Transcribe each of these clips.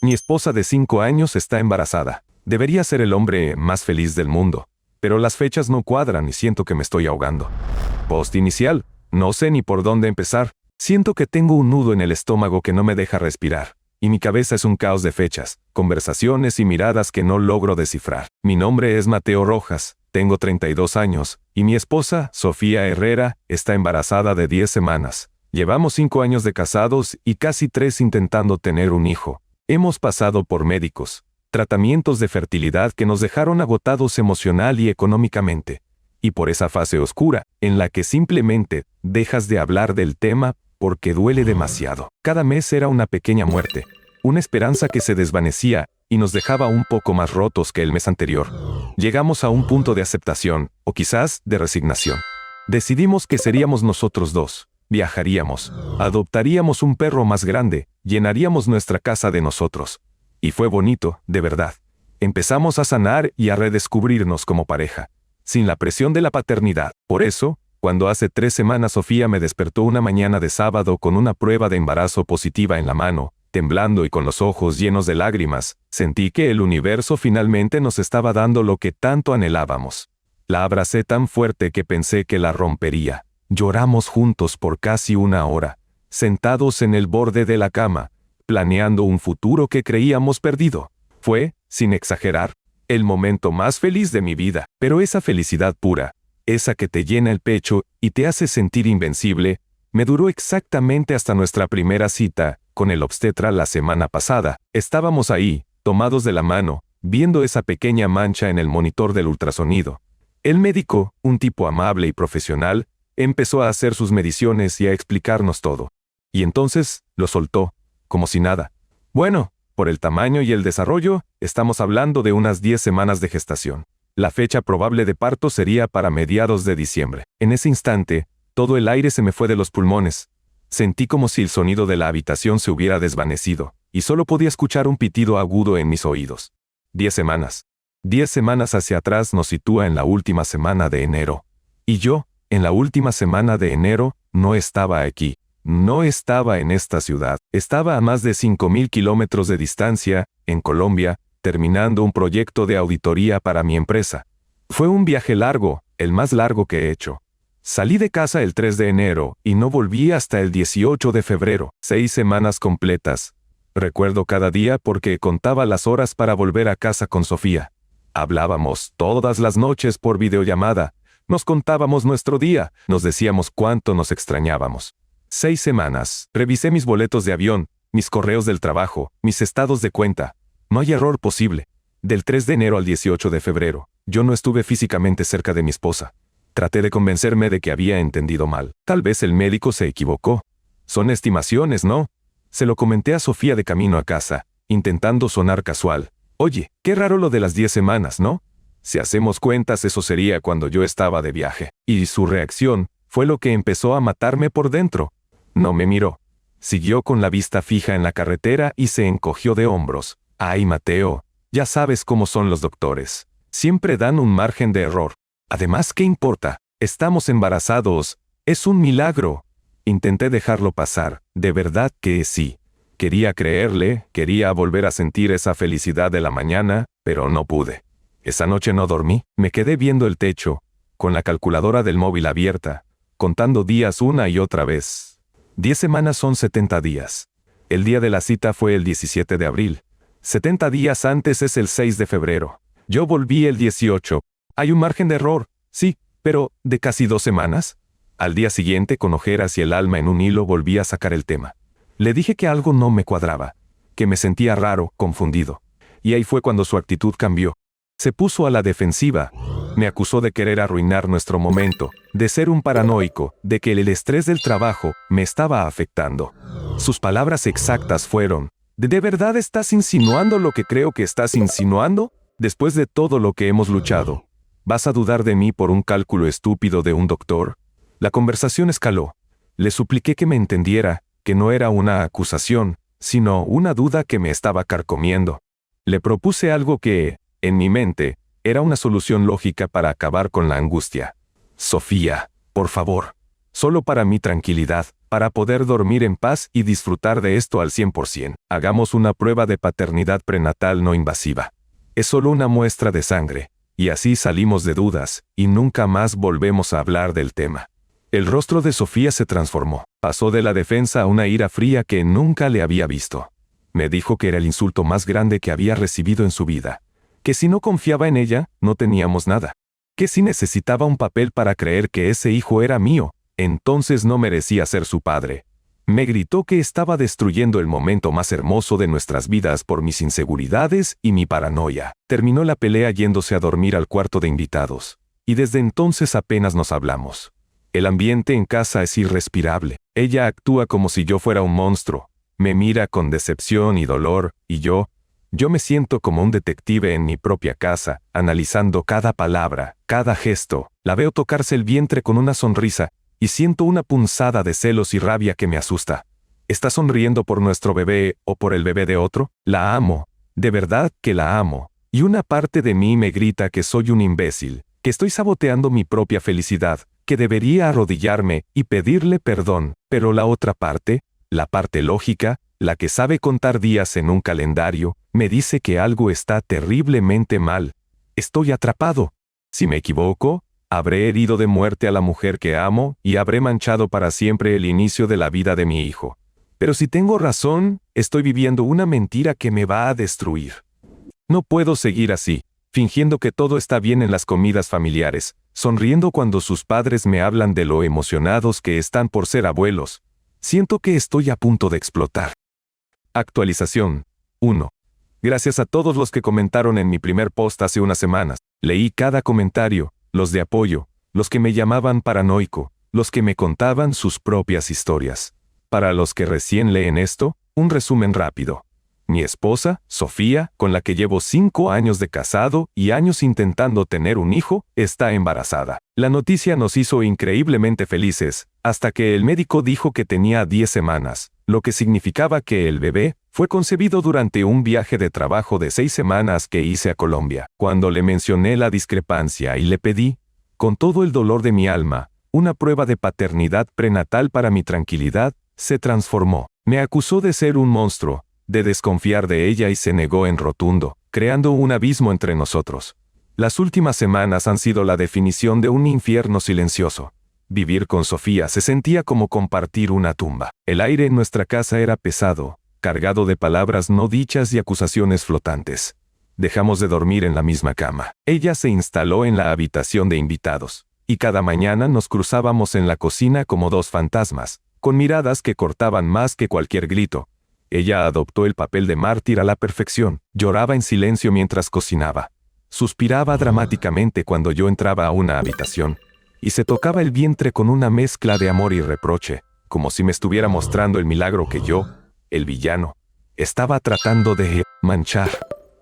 Mi esposa de 5 años está embarazada. Debería ser el hombre más feliz del mundo. Pero las fechas no cuadran y siento que me estoy ahogando. Post inicial. No sé ni por dónde empezar. Siento que tengo un nudo en el estómago que no me deja respirar. Y mi cabeza es un caos de fechas, conversaciones y miradas que no logro descifrar. Mi nombre es Mateo Rojas, tengo 32 años, y mi esposa, Sofía Herrera, está embarazada de 10 semanas. Llevamos 5 años de casados y casi 3 intentando tener un hijo. Hemos pasado por médicos, tratamientos de fertilidad que nos dejaron agotados emocional y económicamente. Y por esa fase oscura, en la que simplemente dejas de hablar del tema porque duele demasiado. Cada mes era una pequeña muerte, una esperanza que se desvanecía y nos dejaba un poco más rotos que el mes anterior. Llegamos a un punto de aceptación, o quizás de resignación. Decidimos que seríamos nosotros dos. Viajaríamos, adoptaríamos un perro más grande, llenaríamos nuestra casa de nosotros. Y fue bonito, de verdad. Empezamos a sanar y a redescubrirnos como pareja, sin la presión de la paternidad. Por eso, cuando hace 3 semanas Sofía me despertó una mañana de sábado con una prueba de embarazo positiva en la mano, temblando y con los ojos llenos de lágrimas, sentí que el universo finalmente nos estaba dando lo que tanto anhelábamos. La abracé tan fuerte que pensé que la rompería. Lloramos juntos por casi 1 hora, sentados en el borde de la cama, planeando un futuro que creíamos perdido. Fue, sin exagerar, el momento más feliz de mi vida, pero esa felicidad pura, esa que te llena el pecho y te hace sentir invencible, me duró exactamente hasta nuestra primera cita con el obstetra la semana pasada. Estábamos ahí, tomados de la mano, viendo esa pequeña mancha en el monitor del ultrasonido. El médico, un tipo amable y profesional, empezó a hacer sus mediciones y a explicarnos todo. Y entonces lo soltó, como si nada. Bueno, por el tamaño y el desarrollo, estamos hablando de unas 10 semanas de gestación. La fecha probable de parto sería para mediados de diciembre. En ese instante, todo el aire se me fue de los pulmones. Sentí como si el sonido de la habitación se hubiera desvanecido, y solo podía escuchar un pitido agudo en mis oídos. 10 semanas. 10 semanas hacia atrás nos sitúa en la última semana de enero. Y yo, en la última semana de enero, no estaba aquí. No estaba en esta ciudad. Estaba a más de 5.000 kilómetros de distancia, en Colombia, terminando un proyecto de auditoría para mi empresa. Fue un viaje largo, el más largo que he hecho. Salí de casa el 3 de enero y no volví hasta el 18 de febrero, 6 semanas completas. Recuerdo cada día porque contaba las horas para volver a casa con Sofía. Hablábamos todas las noches por videollamada, nos contábamos nuestro día, nos decíamos cuánto nos extrañábamos. 6 semanas, revisé mis boletos de avión, mis correos del trabajo, mis estados de cuenta. No hay error posible. Del 3 de enero al 18 de febrero, yo no estuve físicamente cerca de mi esposa. Traté de convencerme de que había entendido mal. Tal vez el médico se equivocó. Son estimaciones, ¿no? Se lo comenté a Sofía de camino a casa, intentando sonar casual. Oye, qué raro lo de las 10 semanas, ¿no? Si hacemos cuentas, eso sería cuando yo estaba de viaje. Y su reacción fue lo que empezó a matarme por dentro. No me miró. Siguió con la vista fija en la carretera y se encogió de hombros. Ay, Mateo, ya sabes cómo son los doctores. Siempre dan un margen de error. Además, ¿qué importa? Estamos embarazados. Es un milagro. Intenté dejarlo pasar. De verdad que sí. Quería creerle, quería volver a sentir esa felicidad de la mañana, pero no pude. Esa noche no dormí. Me quedé viendo el techo, con la calculadora del móvil abierta, contando días una y otra vez. 10 semanas son 70 días. El día de la cita fue el 17 de abril. 70 días antes es el 6 de febrero. Yo volví el 18. Hay un margen de error, sí, pero ¿de casi 2 semanas? Al día siguiente, con ojeras y el alma en un hilo, volví a sacar el tema. Le dije que algo no me cuadraba, que me sentía raro, confundido. Y ahí fue cuando su actitud cambió. Se puso a la defensiva. Me acusó de querer arruinar nuestro momento, de ser un paranoico, de que el estrés del trabajo me estaba afectando. Sus palabras exactas fueron: ¿de verdad estás insinuando lo que creo que estás insinuando? Después de todo lo que hemos luchado, ¿vas a dudar de mí por un cálculo estúpido de un doctor? La conversación escaló. Le supliqué que me entendiera, que no era una acusación, sino una duda que me estaba carcomiendo. Le propuse algo que, en mi mente, era una solución lógica para acabar con la angustia. Sofía, por favor, solo para mi tranquilidad, para poder dormir en paz y disfrutar de esto al 100%. Hagamos una prueba de paternidad prenatal no invasiva. Es solo una muestra de sangre, y así salimos de dudas, y nunca más volvemos a hablar del tema. El rostro de Sofía se transformó. Pasó de la defensa a una ira fría que nunca le había visto. Me dijo que era el insulto más grande que había recibido en su vida, que si no confiaba en ella, no teníamos nada, que si necesitaba un papel para creer que ese hijo era mío, entonces no merecía ser su padre. Me gritó que estaba destruyendo el momento más hermoso de nuestras vidas por mis inseguridades y mi paranoia. Terminó la pelea yéndose a dormir al cuarto de invitados, y desde entonces apenas nos hablamos. El ambiente en casa es irrespirable. Ella actúa como si yo fuera un monstruo. Me mira con decepción y dolor, y yo me siento como un detective en mi propia casa, analizando cada palabra, cada gesto. La veo tocarse el vientre con una sonrisa, y siento una punzada de celos y rabia que me asusta. ¿Está sonriendo por nuestro bebé o por el bebé de otro? La amo, de verdad que la amo. Y una parte de mí me grita que soy un imbécil, que estoy saboteando mi propia felicidad, que debería arrodillarme y pedirle perdón. Pero la otra parte, la parte lógica, la que sabe contar días en un calendario, me dice que algo está terriblemente mal. Estoy atrapado. Si me equivoco, habré herido de muerte a la mujer que amo y habré manchado para siempre el inicio de la vida de mi hijo. Pero si tengo razón, estoy viviendo una mentira que me va a destruir. No puedo seguir así, fingiendo que todo está bien en las comidas familiares, sonriendo cuando sus padres me hablan de lo emocionados que están por ser abuelos. Siento que estoy a punto de explotar. Actualización 1. Gracias a todos los que comentaron en mi primer post hace unas semanas. Leí cada comentario, los de apoyo, los que me llamaban paranoico, los que me contaban sus propias historias. Para los que recién leen esto, un resumen rápido. Mi esposa, Sofía, con la que llevo 5 años de casado y años intentando tener un hijo, está embarazada. La noticia nos hizo increíblemente felices, hasta que el médico dijo que tenía 10 semanas, lo que significaba que el bebé fue concebido durante un viaje de trabajo de 6 semanas que hice a Colombia. Cuando le mencioné la discrepancia y le pedí, con todo el dolor de mi alma, una prueba de paternidad prenatal para mi tranquilidad, se transformó. Me acusó de ser un monstruo, de desconfiar de ella y se negó en rotundo, creando un abismo entre nosotros. Las últimas semanas han sido la definición de un infierno silencioso. Vivir con Sofía se sentía como compartir una tumba. El aire en nuestra casa era pesado, cargado de palabras no dichas y acusaciones flotantes. Dejamos de dormir en la misma cama. Ella se instaló en la habitación de invitados, y cada mañana nos cruzábamos en la cocina como dos fantasmas, con miradas que cortaban más que cualquier grito. Ella adoptó el papel de mártir a la perfección. Lloraba en silencio mientras cocinaba. Suspiraba dramáticamente cuando yo entraba a una habitación. Y se tocaba el vientre con una mezcla de amor y reproche, como si me estuviera mostrando el milagro que yo, el villano, estaba tratando de manchar.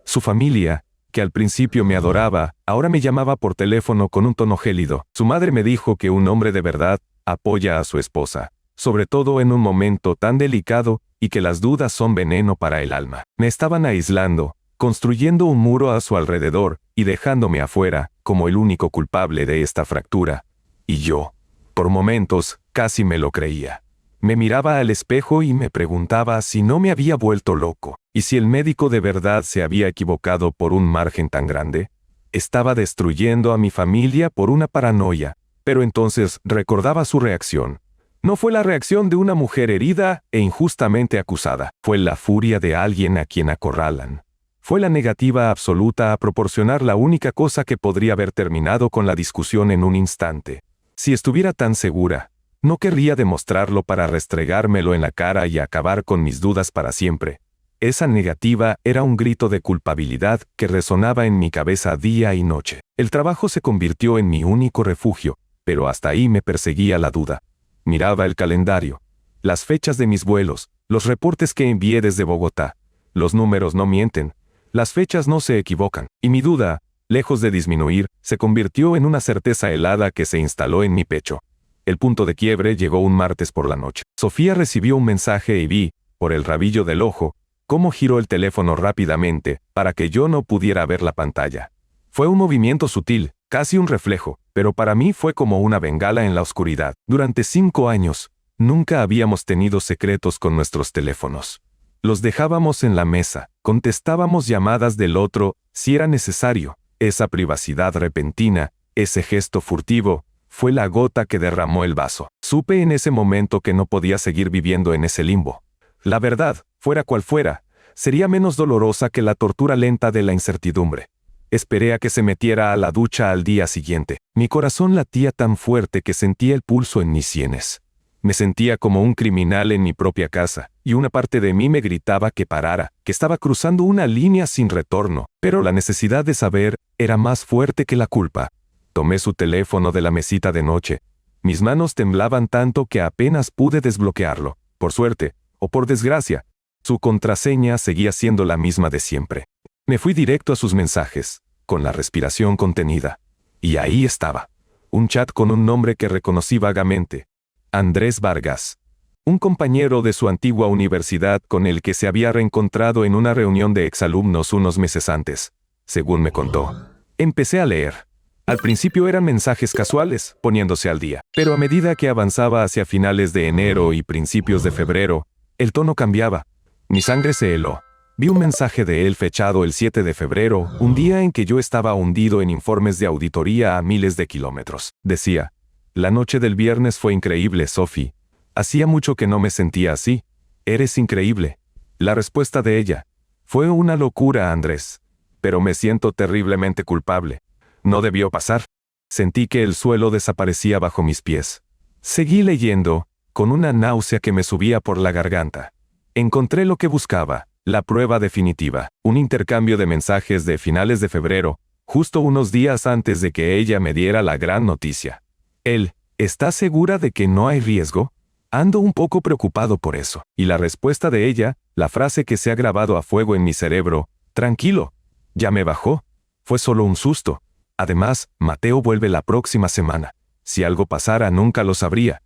Su familia, que al principio me adoraba, ahora me llamaba por teléfono con un tono gélido. Su madre me dijo que un hombre de verdad apoya a su esposa, sobre todo en un momento tan delicado, y que las dudas son veneno para el alma. Me estaban aislando, construyendo un muro a su alrededor y dejándome afuera, como el único culpable de esta fractura. Y yo, por momentos, casi me lo creía. Me miraba al espejo y me preguntaba si no me había vuelto loco, y si el médico de verdad se había equivocado por un margen tan grande. Estaba destruyendo a mi familia por una paranoia, pero entonces recordaba su reacción. No fue la reacción de una mujer herida e injustamente acusada. Fue la furia de alguien a quien acorralan. Fue la negativa absoluta a proporcionar la única cosa que podría haber terminado con la discusión en un instante. Si estuviera tan segura, no querría demostrarlo para restregármelo en la cara y acabar con mis dudas para siempre. Esa negativa era un grito de culpabilidad que resonaba en mi cabeza día y noche. El trabajo se convirtió en mi único refugio, pero hasta ahí me perseguía la duda. Miraba el calendario, las fechas de mis vuelos, los reportes que envié desde Bogotá. Los números no mienten, las fechas no se equivocan, y mi duda, lejos de disminuir, se convirtió en una certeza helada que se instaló en mi pecho. El punto de quiebre llegó un martes por la noche. Sofía recibió un mensaje y vi, por el rabillo del ojo, cómo giró el teléfono rápidamente para que yo no pudiera ver la pantalla. Fue un movimiento sutil, casi un reflejo, pero para mí fue como una bengala en la oscuridad. Durante 5 años, nunca habíamos tenido secretos con nuestros teléfonos. Los dejábamos en la mesa, contestábamos llamadas del otro si era necesario. Esa privacidad repentina, ese gesto furtivo, fue la gota que derramó el vaso. Supe en ese momento que no podía seguir viviendo en ese limbo. La verdad, fuera cual fuera, sería menos dolorosa que la tortura lenta de la incertidumbre. Esperé a que se metiera a la ducha al día siguiente. Mi corazón latía tan fuerte que sentía el pulso en mis sienes. Me sentía como un criminal en mi propia casa, y una parte de mí me gritaba que parara, que estaba cruzando una línea sin retorno, pero la necesidad de saber era más fuerte que la culpa. Tomé su teléfono de la mesita de noche. Mis manos temblaban tanto que apenas pude desbloquearlo. Por suerte, o por desgracia, su contraseña seguía siendo la misma de siempre. Me fui directo a sus mensajes, con la respiración contenida. Y ahí estaba. Un chat con un nombre que reconocí vagamente. Andrés Vargas. Un compañero de su antigua universidad con el que se había reencontrado en una reunión de exalumnos unos meses antes, según me contó. Empecé a leer. Al principio eran mensajes casuales, poniéndose al día. Pero a medida que avanzaba hacia finales de enero y principios de febrero, el tono cambiaba. Mi sangre se heló. Vi un mensaje de él fechado el 7 de febrero, un día en que yo estaba hundido en informes de auditoría a miles de kilómetros. Decía: la noche del viernes fue increíble, Sophie. Hacía mucho que no me sentía así. Eres increíble. La respuesta de ella: fue una locura, Andrés. Pero me siento terriblemente culpable. No debió pasar. Sentí que el suelo desaparecía bajo mis pies. Seguí leyendo, con una náusea que me subía por la garganta. Encontré lo que buscaba, la prueba definitiva, un intercambio de mensajes de finales de febrero, justo unos días antes de que ella me diera la gran noticia. Él: ¿estás segura de que no hay riesgo? Ando un poco preocupado por eso. Y la respuesta de ella, la frase que se ha grabado a fuego en mi cerebro: tranquilo, ya me bajó. Fue solo un susto. Además, Mateo vuelve la próxima semana. Si algo pasara, nunca lo sabría.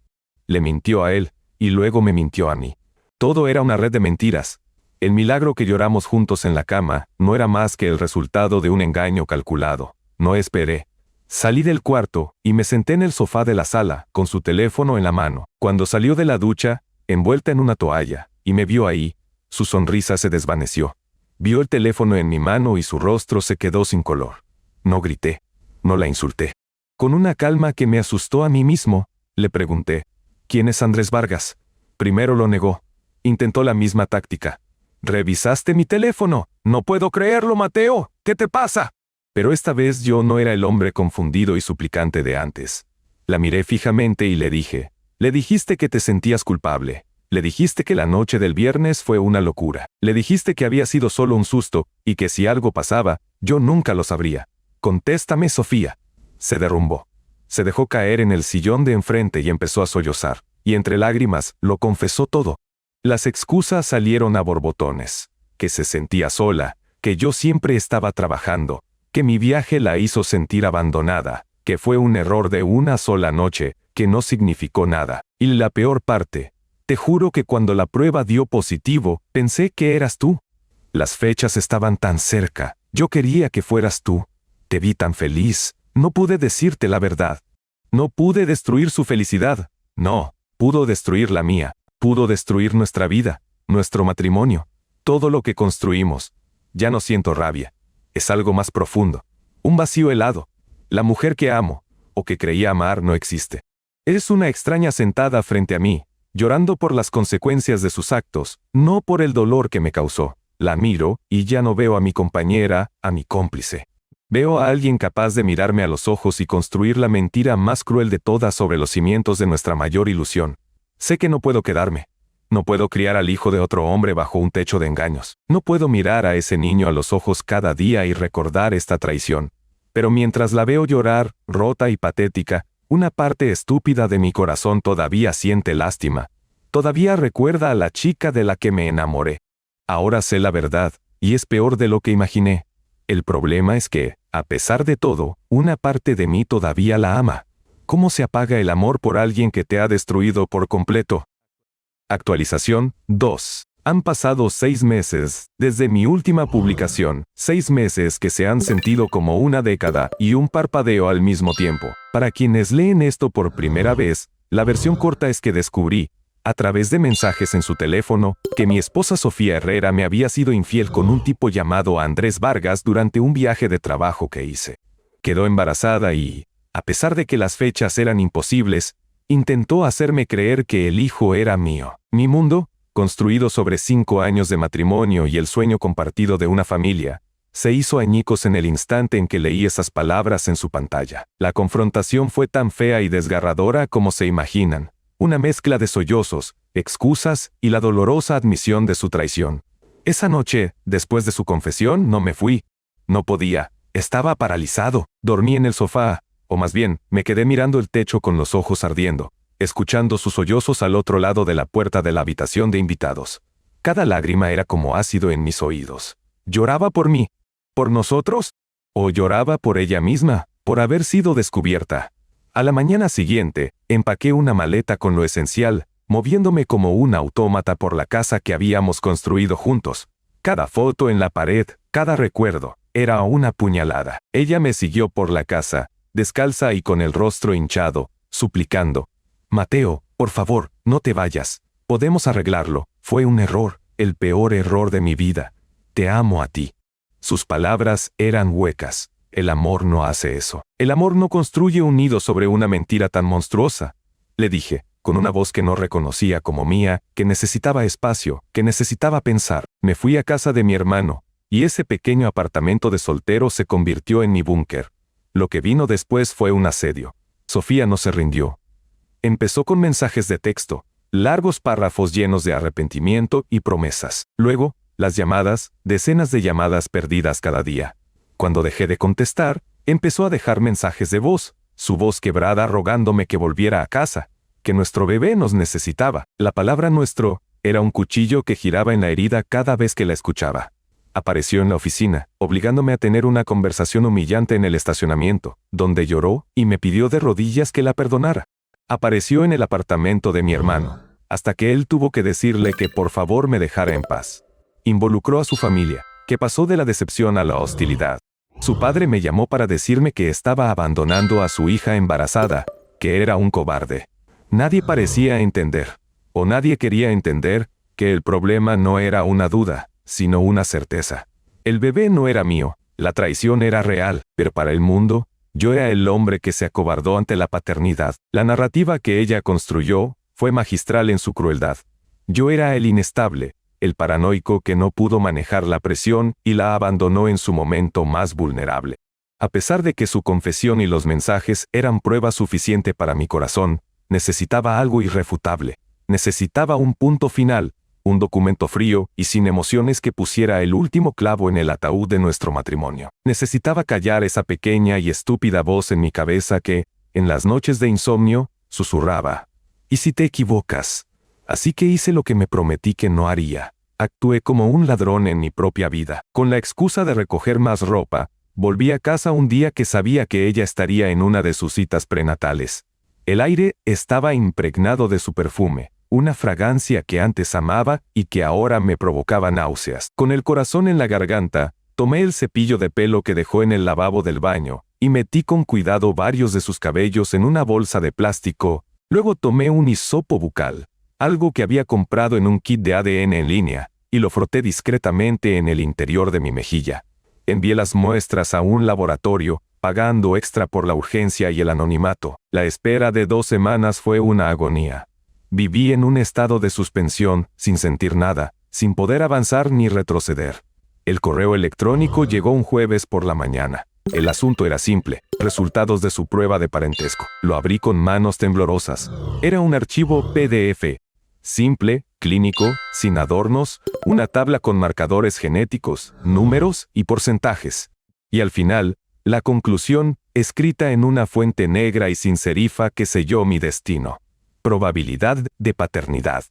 Le mintió a él, y luego me mintió a mí. Todo era una red de mentiras. El milagro que lloramos juntos en la cama no era más que el resultado de un engaño calculado. No esperé. Salí del cuarto y me senté en el sofá de la sala, con su teléfono en la mano. Cuando salió de la ducha, envuelta en una toalla, y me vio ahí, su sonrisa se desvaneció. Vio el teléfono en mi mano y su rostro se quedó sin color. No grité, no la insulté. Con una calma que me asustó a mí mismo, le pregunté: ¿quién es Andrés Vargas? Primero lo negó. Intentó la misma táctica. ¿Revisaste mi teléfono? No puedo creerlo, Mateo. ¿Qué te pasa? Pero esta vez yo no era el hombre confundido y suplicante de antes. La miré fijamente y le dije: le dijiste que te sentías culpable. Le dijiste que la noche del viernes fue una locura. Le dijiste que había sido solo un susto, y que si algo pasaba, yo nunca lo sabría. Contéstame, Sofía. Se derrumbó. Se dejó caer en el sillón de enfrente y empezó a sollozar. Y entre lágrimas, lo confesó todo. Las excusas salieron a borbotones. Que se sentía sola, que yo siempre estaba trabajando, que mi viaje la hizo sentir abandonada, que fue un error de una sola noche, que no significó nada. Y la peor parte: te juro que cuando la prueba dio positivo, pensé que eras tú. Las fechas estaban tan cerca. Yo quería que fueras tú. Te vi tan feliz. No pude decirte la verdad. No pude destruir su felicidad. No, pudo destruir la mía. Pudo destruir nuestra vida, nuestro matrimonio, todo lo que construimos. Ya no siento rabia. Es algo más profundo. Un vacío helado. La mujer que amo, o que creía amar, no existe. Es una extraña sentada frente a mí, llorando por las consecuencias de sus actos, no por el dolor que me causó. La miro, y ya no veo a mi compañera, a mi cómplice. Veo a alguien capaz de mirarme a los ojos y construir la mentira más cruel de todas sobre los cimientos de nuestra mayor ilusión. Sé que no puedo quedarme. No puedo criar al hijo de otro hombre bajo un techo de engaños. No puedo mirar a ese niño a los ojos cada día y recordar esta traición. Pero mientras la veo llorar, rota y patética, una parte estúpida de mi corazón todavía siente lástima. Todavía recuerda a la chica de la que me enamoré. Ahora sé la verdad, y es peor de lo que imaginé. El problema es que, a pesar de todo, una parte de mí todavía la ama. ¿Cómo se apaga el amor por alguien que te ha destruido por completo? Actualización 2. Han pasado 6 meses desde mi última publicación, 6 meses que se han sentido como una década y un parpadeo al mismo tiempo. Para quienes leen esto por primera vez, la versión corta es que descubrí, a través de mensajes en su teléfono, que mi esposa Sofía Herrera me había sido infiel con un tipo llamado Andrés Vargas durante un viaje de trabajo que hice. Quedó embarazada y, a pesar de que las fechas eran imposibles, intentó hacerme creer que el hijo era mío. Mi mundo, construido sobre 5 años de matrimonio y el sueño compartido de una familia, se hizo añicos en el instante en que leí esas palabras en su pantalla. La confrontación fue tan fea y desgarradora como se imaginan, una mezcla de sollozos, excusas y la dolorosa admisión de su traición. Esa noche, después de su confesión, no me fui. No podía, estaba paralizado, dormí en el sofá, o más bien, me quedé mirando el techo con los ojos ardiendo, escuchando sus sollozos al otro lado de la puerta de la habitación de invitados. Cada lágrima era como ácido en mis oídos. ¿Lloraba por mí? ¿Por nosotros? ¿O lloraba por ella misma, por haber sido descubierta? A la mañana siguiente, empaqué una maleta con lo esencial, moviéndome como un autómata por la casa que habíamos construido juntos. Cada foto en la pared, cada recuerdo, era una puñalada. Ella me siguió por la casa, descalza y con el rostro hinchado, suplicando: «Mateo, por favor, no te vayas. Podemos arreglarlo. Fue un error, el peor error de mi vida. Te amo a ti». Sus palabras eran huecas. El amor no hace eso. El amor no construye un nido sobre una mentira tan monstruosa. Le dije, con una voz que no reconocía como mía, que necesitaba espacio, que necesitaba pensar. Me fui a casa de mi hermano, y ese pequeño apartamento de soltero se convirtió en mi búnker. Lo que vino después fue un asedio. Sofía no se rindió. Empezó con mensajes de texto, largos párrafos llenos de arrepentimiento y promesas. Luego, las llamadas, decenas de llamadas perdidas cada día. Cuando dejé de contestar, empezó a dejar mensajes de voz, su voz quebrada rogándome que volviera a casa, que nuestro bebé nos necesitaba. La palabra nuestro era un cuchillo que giraba en la herida cada vez que la escuchaba. Apareció en la oficina, obligándome a tener una conversación humillante en el estacionamiento, donde lloró y me pidió de rodillas que la perdonara. Apareció en el apartamento de mi hermano, hasta que él tuvo que decirle que por favor me dejara en paz. Involucró a su familia, que pasó de la decepción a la hostilidad. Su padre me llamó para decirme que estaba abandonando a su hija embarazada, que era un cobarde. Nadie parecía entender, o nadie quería entender, que el problema no era una duda, sino una certeza. El bebé no era mío, la traición era real, pero para el mundo, yo era el hombre que se acobardó ante la paternidad. La narrativa que ella construyó fue magistral en su crueldad. Yo era el inestable, el paranoico que no pudo manejar la presión y la abandonó en su momento más vulnerable. A pesar de que su confesión y los mensajes eran prueba suficiente para mi corazón, necesitaba algo irrefutable. Necesitaba un punto final, un documento frío y sin emociones que pusiera el último clavo en el ataúd de nuestro matrimonio. Necesitaba callar esa pequeña y estúpida voz en mi cabeza que, en las noches de insomnio, susurraba: «¿Y si te equivocas?». Así que hice lo que me prometí que no haría. Actué como un ladrón en mi propia vida. Con la excusa de recoger más ropa, volví a casa un día que sabía que ella estaría en una de sus citas prenatales. El aire estaba impregnado de su perfume, una fragancia que antes amaba y que ahora me provocaba náuseas. Con el corazón en la garganta, tomé el cepillo de pelo que dejó en el lavabo del baño y metí con cuidado varios de sus cabellos en una bolsa de plástico. Luego tomé un hisopo bucal, algo que había comprado en un kit de ADN en línea, y lo froté discretamente en el interior de mi mejilla. Envié las muestras a un laboratorio, pagando extra por la urgencia y el anonimato. La espera de 2 semanas fue una agonía. Viví en un estado de suspensión, sin sentir nada, sin poder avanzar ni retroceder. El correo electrónico llegó un jueves por la mañana. El asunto era simple: resultados de su prueba de parentesco. Lo abrí con manos temblorosas. Era un archivo PDF. Simple, clínico, sin adornos, una tabla con marcadores genéticos, números y porcentajes. Y al final, la conclusión, escrita en una fuente negra y sin serifa que selló mi destino. Probabilidad de paternidad: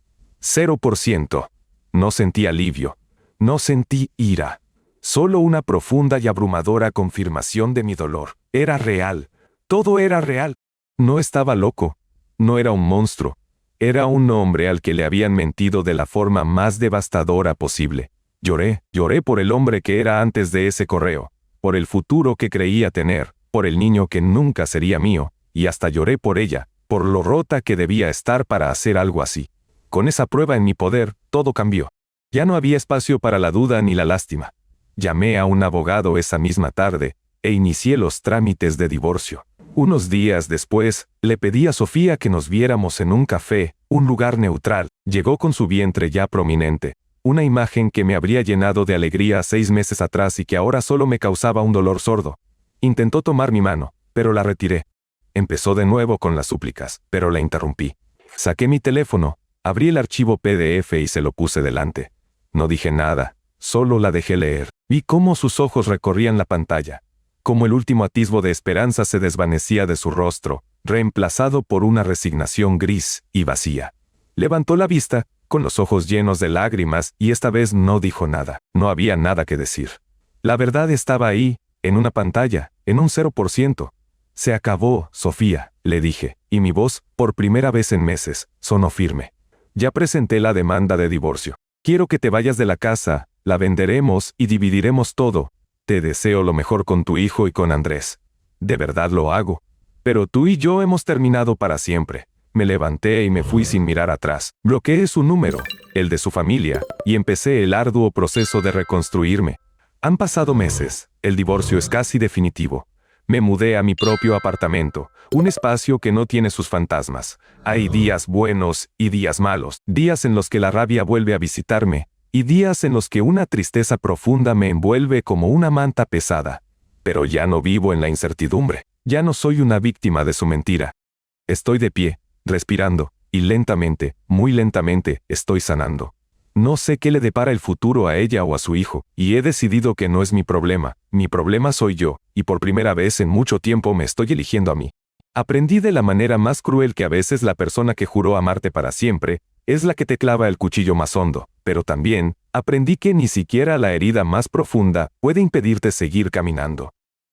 0%. No sentí alivio. No sentí ira. Solo una profunda y abrumadora confirmación de mi dolor. Era real. Todo era real. No estaba loco. No era un monstruo. Era un hombre al que le habían mentido de la forma más devastadora posible. Lloré por el hombre que era antes de ese correo, por el futuro que creía tener, por el niño que nunca sería mío, y hasta lloré por ella, por lo rota que debía estar para hacer algo así. Con esa prueba en mi poder, todo cambió. Ya no había espacio para la duda ni la lástima. Llamé a un abogado esa misma tarde, e inicié los trámites de divorcio. Unos días después, le pedí a Sofía que nos viéramos en un café, un lugar neutral. Llegó con su vientre ya prominente, una imagen que me habría llenado de alegría 6 meses atrás y que ahora solo me causaba un dolor sordo. Intentó tomar mi mano, pero la retiré. Empezó de nuevo con las súplicas, pero la interrumpí. Saqué mi teléfono, abrí el archivo PDF y se lo puse delante. No dije nada, solo la dejé leer. Vi cómo sus ojos recorrían la pantalla, cómo el último atisbo de esperanza se desvanecía de su rostro, reemplazado por una resignación gris y vacía. Levantó la vista, con los ojos llenos de lágrimas, y esta vez no dijo nada. No había nada que decir. La verdad estaba ahí, en una pantalla, en un 0%. Se acabó, Sofía, le dije, y mi voz, por primera vez en meses, sonó firme. Ya presenté la demanda de divorcio. Quiero que te vayas de la casa, la venderemos y dividiremos todo. Te deseo lo mejor con tu hijo y con Andrés. De verdad lo hago. Pero tú y yo hemos terminado para siempre. Me levanté y me fui sin mirar atrás. Bloqueé su número, el de su familia, y empecé el arduo proceso de reconstruirme. Han pasado meses, el divorcio es casi definitivo. Me mudé a mi propio apartamento, un espacio que no tiene sus fantasmas. Hay días buenos y días malos, días en los que la rabia vuelve a visitarme, y días en los que una tristeza profunda me envuelve como una manta pesada. Pero ya no vivo en la incertidumbre, ya no soy una víctima de su mentira. Estoy de pie, respirando, y lentamente, muy lentamente, estoy sanando. No sé qué le depara el futuro a ella o a su hijo, y he decidido que no es mi problema soy yo, y por primera vez en mucho tiempo me estoy eligiendo a mí. Aprendí de la manera más cruel que a veces la persona que juró amarte para siempre es la que te clava el cuchillo más hondo, pero también aprendí que ni siquiera la herida más profunda puede impedirte seguir caminando.